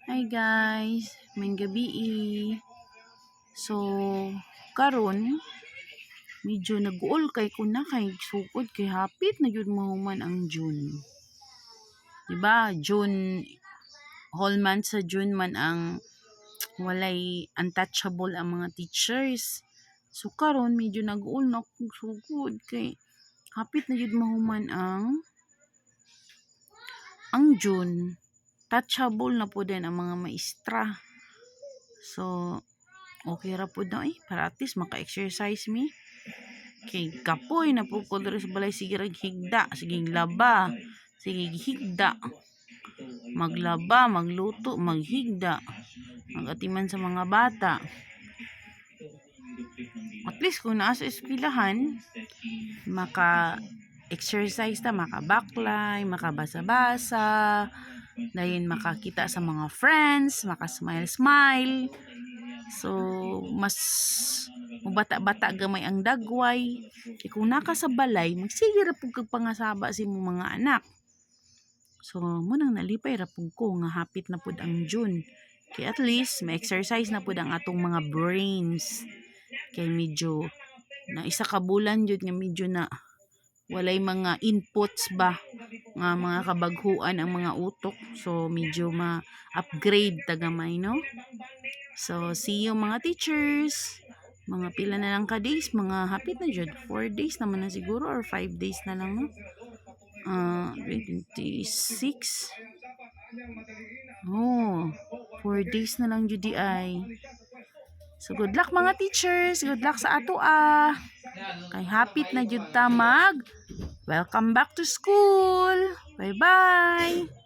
Hi guys, may gabi. So, karon medyo nag-uol kay kuna kay sukod kay hapit na gyud mahuman ang June. Diba? June, whole month sa June man ang walay untouchable ang mga teachers. So karon medyo nag-uol na kog sukod kay hapit na gyud mahuman ang June. Touchable na po din ang mga maestra. So, okay ra po na para at least maka-exercise mi. Kay kapoy na po ko sa balay, sige higda, sige laba, sige higda. Maglaba, magluto, maghigda, magatiman sa mga bata. At least kung nasa eskwelahan, maka-exercise ta, maka-baklay, makabasa-basa, dahil makakita sa mga friends, maka-smile-smile. So, mas bata-bata gamay ang dagway. Kaya kung naka sa balay, magsige ra pug kag pangasaba si mo mga anak. So, munang nalipay ra pug ko nga hapit na pud ang June. Kaya at least ma-exercise na pud ang atong mga brains. Kay medyo na isa ka bulan jud nga medyo na walay mga inputs ba nga mga kabaghuan ang mga utok. So, medyo ma-upgrade tagamay, no? So, see you mga teachers. Mga pila na lang ka days, mga hapit na jud. 4 days naman na siguro or 5 days na lang, no? 26. Oh, 4 days na lang jud di ay. So, good luck mga teachers. Good luck sa ato Kay hapit na jud ta welcome back to school. Bye-bye.